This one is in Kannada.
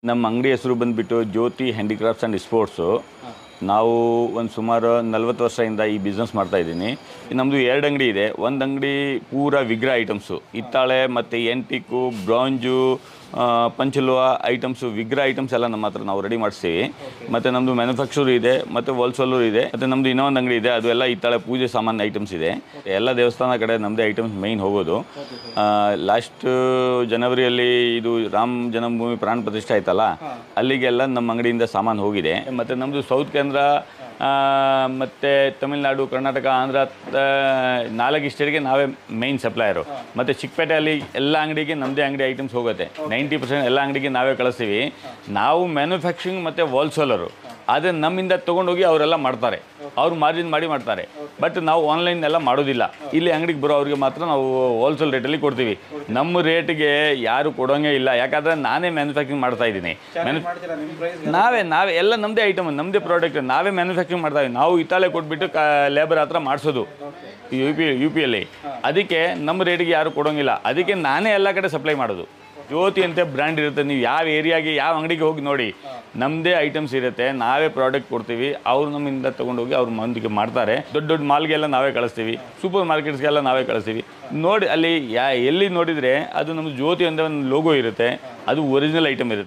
ನಮ್ಮ ಅಂಗಡಿ ಹೆಸರು ಬಂದುಬಿಟ್ಟು ಜ್ಯೋತಿ ಹ್ಯಾಂಡಿಕ್ರಾಫ್ಟ್ಸ್ ಆ್ಯಂಡ್ ಸ್ಪೋರ್ಟ್ಸು. ನಾವು ಒಂದು ಸುಮಾರು 40 ವರ್ಷದಿಂದ ಈ ಬಿಸ್ನೆಸ್ ಮಾಡ್ತಾಯಿದ್ದೀನಿ. ನಮ್ಮದು 2 ಅಂಗಡಿ ಇದೆ. ಒಂದು ಅಂಗಡಿ ಪೂರ ವಿಗ್ರಹ ಐಟಮ್ಸು, ಹಿತ್ತಾಳೆ ಮತ್ತು ಎಂಟಿಕ್ಕು, ಬ್ರಾಂಜು, ಪಂಚಲೋಹ ಐಟಮ್ಸು, ವಿಗ್ರಹ ಐಟಮ್ಸ್ ಎಲ್ಲ ನಮ್ಮ ಹತ್ರ ನಾವು ರೆಡಿ ಮಾಡಿಸ್ತೀವಿ. ಮತ್ತು ನಮ್ಮದು ಮ್ಯಾನುಫ್ಯಾಕ್ಚರ್ ಇದೆ ಮತ್ತು ಹೋಲ್ಸೇಲರ್ ಇದೆ. ಮತ್ತು ನಮ್ಮದು ಇನ್ನೊಂದು ಅಂಗಡಿ ಇದೆ, ಅದು ಎಲ್ಲ ಹಿತ್ತಾಳೆ ಪೂಜೆ ಸಾಮಾನು ಐಟಮ್ಸ್ ಇದೆ. ಎಲ್ಲ ದೇವಸ್ಥಾನ ಕಡೆ ನಮ್ಮದೇ ಐಟಮ್ಸ್ ಮೇಯ್ನ್ ಹೋಗೋದು. ಲಾಸ್ಟ್ ಜನವರಿಯಲ್ಲಿ ಇದು ರಾಮ ಜನ್ಮಭೂಮಿ ಪ್ರಾಣ ಪ್ರತಿಷ್ಠೆ ಆಯ್ತಲ್ಲ, ಅಲ್ಲಿಗೆಲ್ಲ ನಮ್ಮ ಅಂಗಡಿಯಿಂದ ಸಾಮಾನು ಹೋಗಿದೆ. ಮತ್ತು ನಮ್ಮದು ಸೌತ್ ಕೇಂದ್ರ ಮತ್ತು ತಮಿಳುನಾಡು, ಕರ್ನಾಟಕ, ಆಂಧ್ರ 4 ಸ್ಟೇಟ್ಗೆ ನಾವೇ ಮೇಯ್ನ್ ಸಪ್ಲೈಯರು. ಮತ್ತು ಚಿಕ್ಕಪೇಟೆಯಲ್ಲಿ ಎಲ್ಲ ಅಂಗಡಿಗೆ ನಮ್ಮದೇ ಅಂಗಡಿ ಐಟಮ್ಸ್ ಹೋಗುತ್ತೆ. 90% ಎಲ್ಲ ಅಂಗಡಿಗೆ ನಾವೇ ಕಳಿಸ್ತೀವಿ. ನಾವು ಮ್ಯಾನುಫ್ಯಾಕ್ಚರಿಂಗ್ ಮತ್ತು ಹೋಲ್ಸೇಲರು, ಆದರೆ ನಮ್ಮಿಂದ ತೊಗೊಂಡೋಗಿ ಅವರೆಲ್ಲ ಮಾಡ್ತಾರೆ, ಅವ್ರು ಮಾರ್ಜಿನ್ ಮಾಡಿ ಮಾಡ್ತಾರೆ. ಬಟ್ ನಾವು ಆನ್ಲೈನ್ ಎಲ್ಲ ಮಾಡೋದಿಲ್ಲ. ಇಲ್ಲಿ ಅಂಗಡಿಗೆ ಬರೋ ಅವ್ರಿಗೆ ಮಾತ್ರ ನಾವು ಹೋಲ್ಸೇಲ್ ರೇಟಲ್ಲಿ ಕೊಡ್ತೀವಿ. ನಮ್ಮ ರೇಟ್ಗೆ ಯಾರು ಕೊಡೋಂಗೇ ಇಲ್ಲ, ಯಾಕಂದರೆ ನಾನೇ ಮ್ಯಾನುಫ್ಯಾಕ್ಚರಿಂಗ್ ಮಾಡ್ತಾಯಿದ್ದೀನಿ. ನಾವೇ ಎಲ್ಲ ನಮ್ಮದೇ ಐಟಮ್, ನಮ್ಮದೇ ಪ್ರಾಡಕ್ಟ್, ನಾವೇ ಮ್ಯಾನುಫ್ಯಾಕ್ಚರಿಂಗ್ ಮಾಡ್ತಾಯಿದ್ದೀವಿ. ನಾವು ಹಿತ್ತಾಳೆ ಕೊಟ್ಬಿಟ್ಟು ಲೇಬರ್ ಹತ್ರ ಮಾಡಿಸೋದು ಯು ಪಿಯಲ್ಲಿ. ಅದಕ್ಕೆ ನಮ್ಮ ರೇಟಿಗೆ ಯಾರು ಕೊಡೋಂಗಿಲ್ಲ. ಅದಕ್ಕೆ ನಾನೇ ಎಲ್ಲ ಕಡೆ ಸಪ್ಲೈ ಮಾಡೋದು. ಜ್ಯೋತಿ ಅಂತ ಬ್ರ್ಯಾಂಡ್ ಇರುತ್ತೆ. ನೀವು ಯಾವ ಏರಿಯಾಗೆ, ಯಾವ ಅಂಗಡಿಗೆ ಹೋಗಿ ನೋಡಿ, ನಮ್ಮದೇ ಐಟಮ್ಸ್ ಇರುತ್ತೆ. ನಾವೇ ಪ್ರಾಡಕ್ಟ್ ಕೊಡ್ತೀವಿ, ಅವ್ರು ನಮ್ಮಿಂದ ತೊಗೊಂಡೋಗಿ ಅವ್ರ ಮಂದಿಗೆ ಮಾಡ್ತಾರೆ. ದೊಡ್ಡ ದೊಡ್ಡ ಮಾಲ್ಗೆಲ್ಲ ನಾವೇ ಕಳಿಸ್ತೀವಿ, ಸೂಪರ್ ಮಾರ್ಕೆಟ್ಸ್ಗೆಲ್ಲ ನಾವೇ ಕಳಿಸ್ತೀವಿ. ನೋಡಿ ಅಲ್ಲಿ ಎಲ್ಲಿ ನೋಡಿದರೆ ಅದು ನಮ್ಮ ಜ್ಯೋತಿ ಅಂತ ಒಂದು ಲೋಗೋ ಇರುತ್ತೆ, ಅದು ಒರಿಜಿನಲ್ ಐಟಮ್ ಇರುತ್ತೆ.